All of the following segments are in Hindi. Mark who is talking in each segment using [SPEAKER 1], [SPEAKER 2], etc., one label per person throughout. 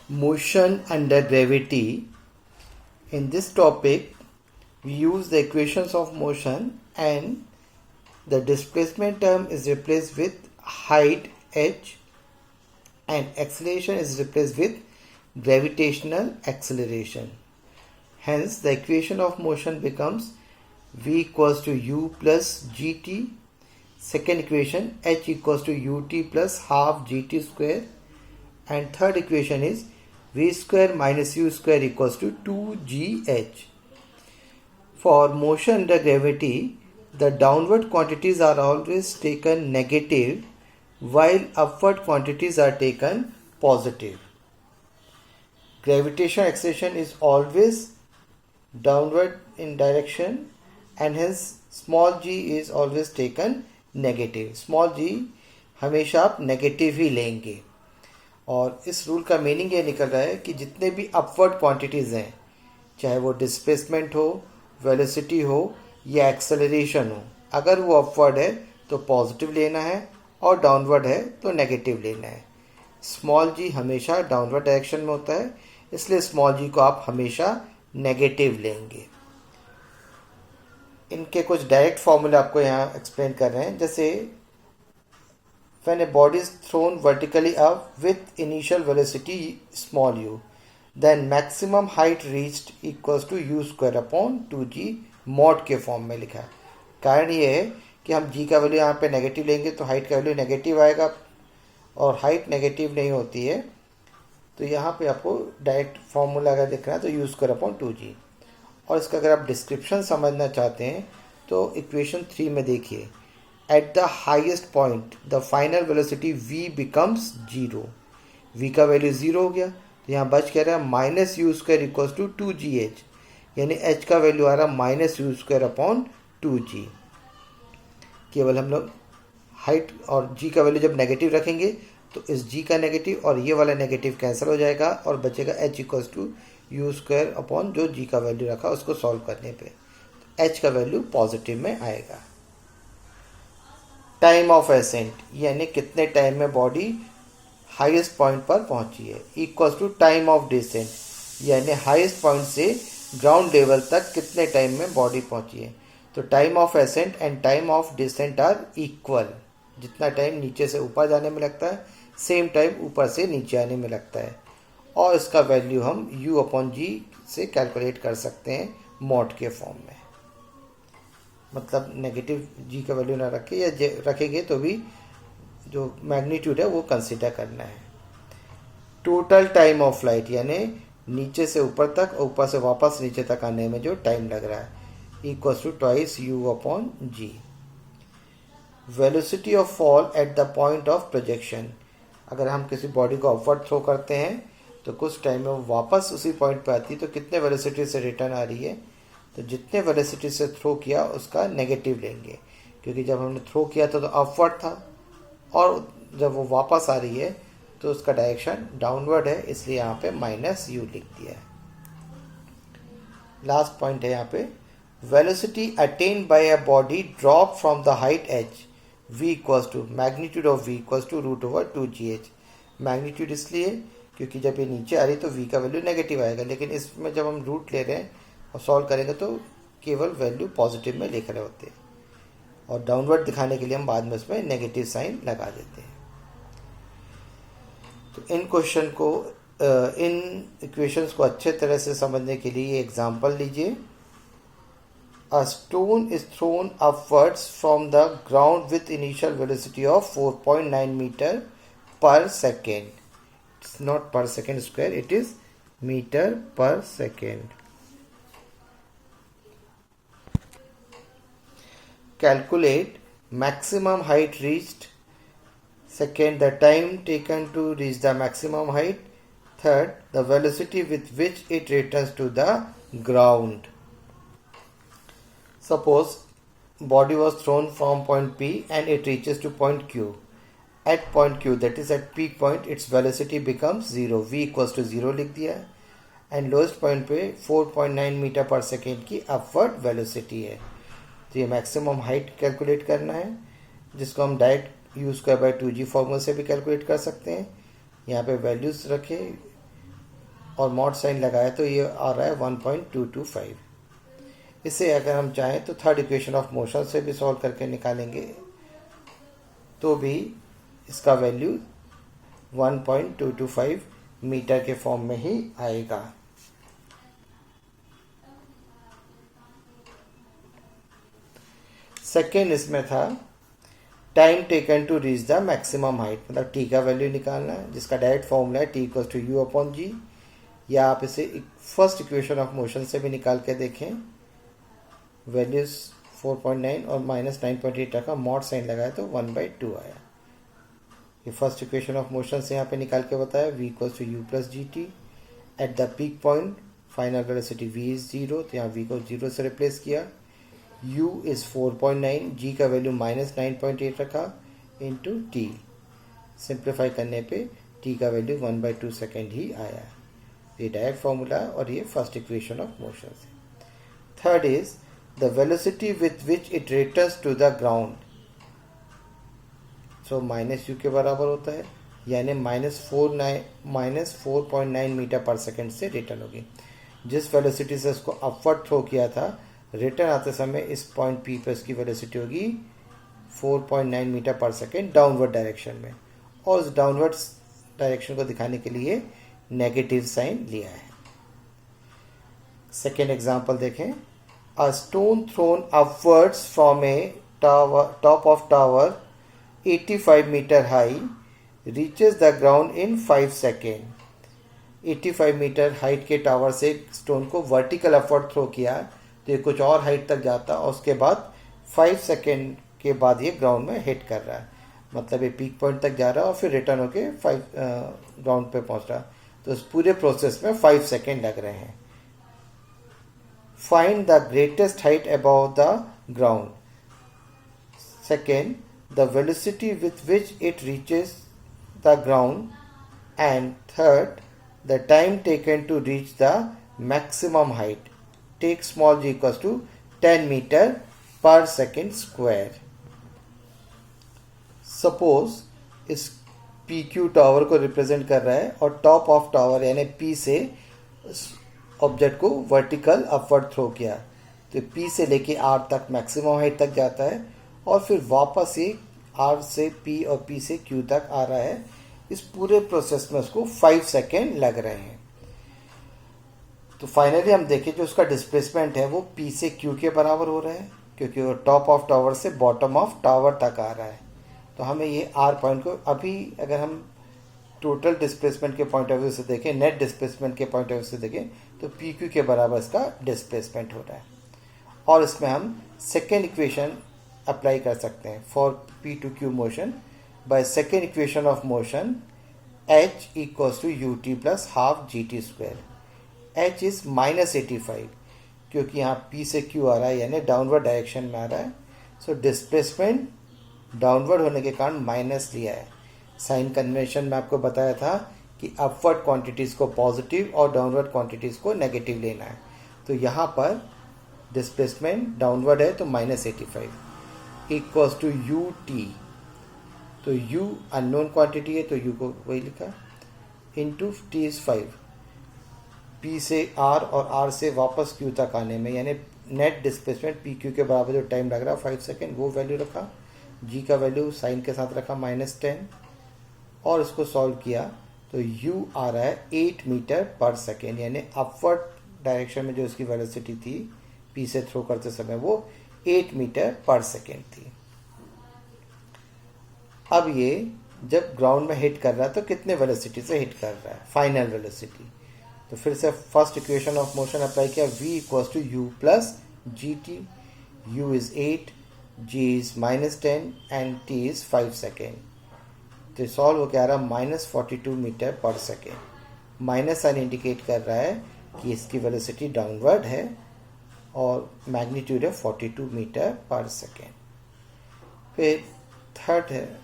[SPEAKER 1] Motion under gravity. In this topic, we use the equations of motion and the displacement term is replaced with height h and acceleration is replaced with gravitational acceleration. Hence, the equation of motion becomes v equals to u plus gt. Second equation, h equals to ut plus half gt square. And third equation is v square minus u square equals to 2gh. For motion under gravity, the downward quantities are always taken negative while upward quantities are taken positive. Gravitational acceleration is always downward in direction and hence small g is always taken negative. Small g हमेशा आप नेगेटिव ही लेंगे और इस रूल का मीनिंग ये निकल रहा है कि जितने भी अपवर्ड क्वांटिटीज़ हैं, चाहे वो डिस्प्लेसमेंट हो, वेलोसिटी हो या एक्सेलरेशन हो, अगर वो अपवर्ड है तो पॉजिटिव लेना है और डाउनवर्ड है तो नेगेटिव लेना है. स्मॉल जी हमेशा डाउनवर्ड डायरेक्शन में होता है, इसलिए स्मॉल जी को आप हमेशा नेगेटिव लेंगे. इनके कुछ डायरेक्ट फॉर्मूला आपको यहाँ एक्सप्लेन कर रहे हैं. जैसे when a body is thrown vertically up with initial velocity small u, then maximum height reached equals to u square upon 2g mod के फॉर्म में लिखा है. कारण ये है कि हम g का वैल्यू यहाँ पे नेगेटिव लेंगे तो हाइट का वैल्यू नेगेटिव आएगा और हाइट नेगेटिव नहीं होती है, तो यहाँ पे आपको डायरेक्ट फॉर्मूला अगर लिखना है तो u स्क्वायर अपॉन 2g. और इसका अगर आप डिस्क्रिप्शन समझना चाहते हैं तो इक्वेशन 3 में देखिए. At the highest point, the final velocity v becomes 0. v का वैल्यू 0 हो गया तो यहाँ बच कह रहा है minus u square equals to 2gh, यानी h का वैल्यू आ रहा है minus u square upon 2g. केवल हम लोग हाइट और g का वैल्यू जब नेगेटिव रखेंगे तो इस g का नेगेटिव और ये वाला नेगेटिव कैंसिल हो जाएगा और बचेगा h equals to u square upon जो g का वैल्यू रखा उसको सॉल्व करने पे h का वैल्यू पॉजिटिव में आएगा. टाइम ऑफ एसेंट यानी कितने टाइम में बॉडी हाईएस्ट पॉइंट पर पहुंची है, equals to time of descent यानी हाईएस्ट पॉइंट से ग्राउंड लेवल तक कितने टाइम में बॉडी पहुंची है. तो time of ascent and time of descent are equal. जितना टाइम नीचे से ऊपर जाने में लगता है सेम टाइम ऊपर से नीचे आने में लगता है और इसका वैल्यू हम u अपॉन जी से कैलकुलेट कर सकते हैं मॉड के फॉर्म में. मतलब नेगेटिव जी का वैल्यू ना रखें या रखेंगे तो भी जो मैग्नीट्यूड है वो कंसीडर करना है. टोटल टाइम ऑफ फ्लाइट यानी नीचे से ऊपर तक और ऊपर से वापस नीचे तक आने में जो टाइम लग रहा है equals to twice u upon g. Velocity of fall at the point of projection. अगर हम किसी बॉडी को अपवर्ड थ्रो करते हैं तो कुछ टाइम में वो वापस उसी पॉइंट पर आती है तो कितने वेलोसिटी से रिटर्न आ रही है, तो जितने वेलोसिटी से थ्रो किया उसका नेगेटिव लेंगे क्योंकि जब हमने थ्रो किया था तो अपवर्ड था और जब वो वापस आ रही है तो उसका डायरेक्शन डाउनवर्ड है, इसलिए यहाँ पे माइनस यू लिख दिया है. लास्ट पॉइंट है यहाँ पे velocity attained by a body drop from the height h v equals to magnitude of v equals to root over 2gh. Magnitude इसलिए क्योंकि जब ये नीचे आ रही तो v का वैल्यू नेगेटिव आएगा, लेकिन इसमें जब हम रूट ले रहे हैं और सॉल्व करेंगे तो केवल वैल्यू पॉजिटिव में लिख रहे होते हैं और डाउनवर्ड दिखाने के लिए हम बाद में उसमें नेगेटिव साइन लगा देते हैं. तो इन क्वेश्चन को इन इक्वेशंस को अच्छे तरह से समझने के लिए एग्जांपल लीजिए. A stone is thrown upwards from the ground with initial velocity of 4.9 metre per second. It's not per second square, it is metre per second. Calculate maximum height reached. Second, the time taken to reach the maximum height. Third, the velocity with which it returns to the ground. Suppose body was thrown from point P and it reaches to point Q. At point Q, that is at peak point, its velocity becomes 0. V equals to 0 लिख दिया and lowest point पे 4.9 मीटर पर सेकेंड की अपवर्ड वेलोसिटी है. तो ये मैक्सिमम हाइट कैलकुलेट करना है जिसको हम direct you square by 2g formula से भी कैलकुलेट कर सकते हैं. यहाँ पे वैल्यूज रखे और मॉड साइन लगाए तो ये आ रहा है 1.225। इसे अगर हम चाहें तो थर्ड इक्वेशन ऑफ मोशन से भी सॉल्व करके निकालेंगे तो भी इसका वैल्यू 1.225 मीटर के फॉर्म में ही आएगा। सेकेंड इसमें था time taken to reach the maximum height, मतलब टी का वैल्यू निकालना है जिसका डायरेक्ट फॉर्मूला है t equals to u upon g, या आप इसे फर्स्ट इक्वेशन ऑफ मोशन से भी निकाल के देखें। वैल्यूज 4.9 और -9.8 रखा, मॉड साइन लगाया तो 1/2 आया। ये फर्स्ट इक्वेशन ऑफ मोशन से यहाँ पे निकाल के बताया v equals to u plus g t. At the peak point final velocity v is 0, तो यहाँ v को 0 से रिप्लेस किया। u इज 4.9, g का वैल्यू -9.8 रखा इंटू टी। सिंप्लीफाई करने पे t का वैल्यू 1/2 सेकेंड ही आया। ये डायरेक्ट फॉर्मूला और ये फर्स्ट इक्वेशन ऑफ मोशन से। Third is the velocity with which it returns to the ground, so -u के बराबर होता है, यानी -4.9 मीटर पर सेकेंड से रिटर्न होगी। जिस वेलोसिटी से इसको अपवर्ड थ्रो किया था, रिटर्न आते समय इस पॉइंट P पर इसकी वेलोसिटी होगी 4.9 metre per second downward direction में, और उस डाउनवर्ड डायरेक्शन को दिखाने के लिए नेगेटिव साइन लिया है। सेकेंड एग्जांपल देखें। A stone thrown upwards from a top of tower 85 metre high reaches the ground in 5 second. 85 metre height के टावर से स्टोन को वर्टिकल अपवर्ड थ्रो किया तो ये कुछ और हाइट तक जाता और उसके बाद 5 सेकेंड के बाद ये ग्राउंड में हिट कर रहा है, मतलब ये पीक पॉइंट तक जा रहा है और फिर रिटर्न होके 5 ग्राउंड पे पहुंच रहा है। तो इस पूरे प्रोसेस में 5 सेकेंड लग रहे हैं। Find the greatest height above the ground. Second, the velocity with which it reaches the ground, and third, the time taken to reach the maximum height. Take small g equals to 10 meter per second square. Suppose इस PQ टावर को रिप्रेजेंट कर रहा है और टॉप ऑफ टावर यानी P से ऑब्जेक्ट को वर्टिकल अपवर्ड थ्रो किया, तो P से लेके R तक मैक्सिमम हाइट तक जाता है और फिर वापस ही R से P और P से Q तक आ रहा है। इस पूरे प्रोसेस में उसको 5 सेकेंड लग रहे हैं। तो फाइनली हम देखें जो उसका डिस्प्लेसमेंट है वो P से Q के बराबर हो रहा है, क्योंकि वो टॉप ऑफ टावर से बॉटम ऑफ टावर तक आ रहा है। तो हमें ये R पॉइंट को अभी अगर हम टोटल डिस्प्लेसमेंट के पॉइंट ऑफ व्यू से देखें, नेट डिस्प्लेसमेंट के पॉइंट ऑफ व्यू से देखें, तो PQ के बराबर इसका डिस्प्लेसमेंट हो रहा है। और इसमें हम सेकेंड इक्वेशन अप्लाई कर सकते हैं for P to Q motion by second equation of motion H equals to ut plus half gt square. H is -85, क्योंकि यहाँ P से Q आ रहा है यानी डाउनवर्ड डायरेक्शन में आ रहा है, सो डिस्प्लेसमेंट डाउनवर्ड होने के कारण माइनस लिया है। साइन कन्वेंशन में आपको बताया था कि अपवर्ड क्वांटिटीज़ को पॉजिटिव और डाउनवर्ड क्वांटिटीज़ को नेगेटिव लेना है। तो यहाँ पर डिस्प्लेसमेंट डाउनवर्ड है तो -85 इक्वल्स टू ut, तो u अननोन क्वांटिटी है तो u को वही लिखा, इंटू t इज 5। p से r और r से वापस q तक आने में यानी नेट डिस्प्लेसमेंट pq के बराबर जो टाइम लग रहा है 5 सेकेंड, वो वैल्यू रखा। g का वैल्यू साइन के साथ रखा -10 और इसको सॉल्व किया तो u आ रहा है 8 मीटर पर सेकेंड, यानी अपवर्ड डायरेक्शन में जो इसकी वेलोसिटी थी p से थ्रो करते समय वो 8 मीटर पर सेकेंड थी। अब ये जब ग्राउंड में हिट कर रहा है तो कितने वेलोसिटी से हिट कर रहा है, फाइनल वेलोसिटी। तो फिर से first equation of motion apply किया, v equals to u plus g t. U is 8, g is -10 and t is 5 second. तो सॉल्व हो क्या आ रहा है -42 metre per second. Minus sign indicate कर रहा है कि इसकी वेलोसिटी डाउनवर्ड है और मैग्नीट्यूड है 42 मीटर पर सेकेंड। फिर थर्ड है,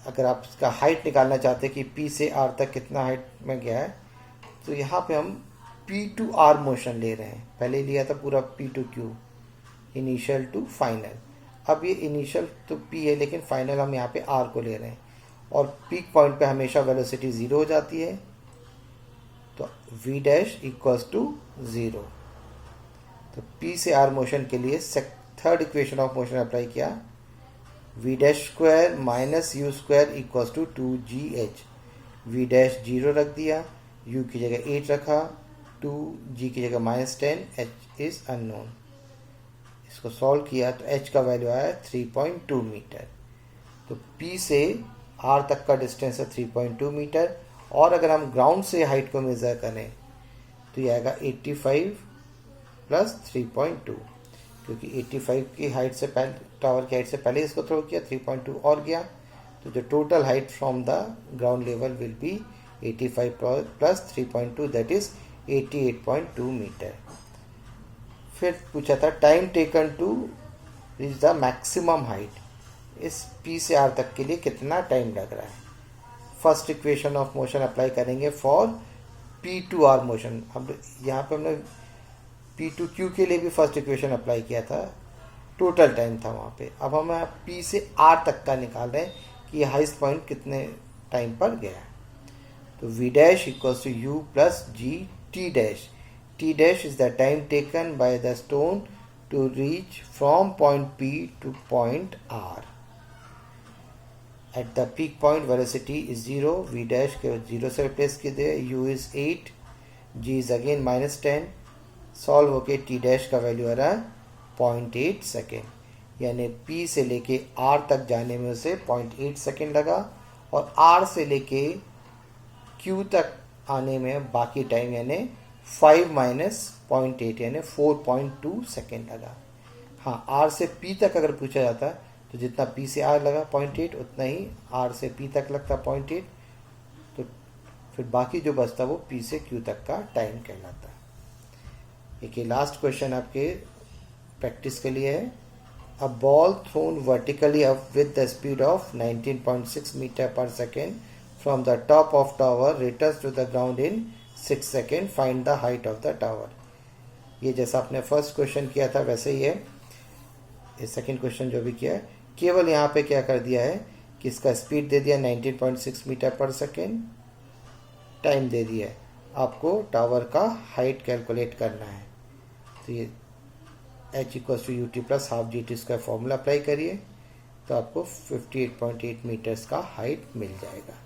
[SPEAKER 1] अगर आप इसका हाइट निकालना चाहते हैं कि P से R तक कितना हाइट में गया है, तो यहाँ पे हम P to R मोशन ले रहे हैं। पहले लिया था पूरा P to Q, initial to final. अब ये इनिशियल तो P है लेकिन फाइनल हम यहाँ पे R को ले रहे हैं, और पीक पॉइंट पे हमेशा वेलोसिटी 0 हो जाती है तो v डैश इक्वल्स टू 0। तो p से r मोशन के लिए third equation of motion apply किया, v dash square minus u square equals to 2gh। v dash 0 रख दिया, u की जगह 8 रखा, 2g की जगह -10, h इज अननोन। इसको सॉल्व किया तो h का वैल्यू आया 3.2 मीटर। तो p से r तक का डिस्टेंस है 3.2 मीटर, और अगर हम ग्राउंड से हाइट को मेज़र करें तो ये आएगा 85 प्लस 3.2, क्योंकि 85 की हाइट से पहले, टावर की हाइट से पहले इसको थ्रो किया, 3.2 और गया, तो जो total height from the ground level will be 85 plus 3.2 that is 88.2 metre. फिर पूछा था time taken to reach the maximum height, इस P से R तक के लिए कितना टाइम लग रहा है। First equation of motion apply करेंगे for P to R motion. अब यहाँ पे हमने P टू Q के लिए भी फर्स्ट इक्वेशन अप्लाई किया था, टोटल टाइम था वहाँ पे। अब हम P से R तक का निकाल रहे हैं कि हाईएस्ट पॉइंट कितने टाइम पर गया। तो V dash equals to U plus G T dash. T dash is the time taken by the stone to reach from point P to point R. At the peak point velocity is 0, V dash के 0 से replace किए दे, U is 8, G is again -10, solve होके T dash का वैल्यू आ रहा है 0.8 सेकेंड, यानी P से लेके R तक जाने में उसे 0.8 सेकेंड लगा, और R से लेके Q तक आने में बाकी टाइम यानी 5 माइनस 0.8 यानी 4.2 सेकेंड लगा। हाँ, R से P तक अगर पूछा जाता तो जितना P से R लगा 0.8 उतना ही R से P तक लगता 0.8, तो फिर बाकी जो बचता वो P से Q तक का टाइम कहलाता। एक ये लास्ट क्वेश्चन आपके प्रैक्टिस के लिए है। A ball thrown vertically up with the speed of 19.6 metre per second from the top of tower returns to the ground in 6 second, find the height of the tower. ये जैसा आपने फर्स्ट क्वेश्चन किया था वैसे ही है ये सेकंड क्वेश्चन जो भी किया है, केवल यहाँ पे क्या कर दिया है कि इसका स्पीड दे दिया 19.6 मीटर पर सेकेंड, टाइम दे दिया है, आपको टावर का हाइट कैलकुलेट करना है। तो ये h equals to ut plus half GT का फॉर्मूला अप्लाई करिए तो आपको 58.8 मीटर्स का हाइट मिल जाएगा।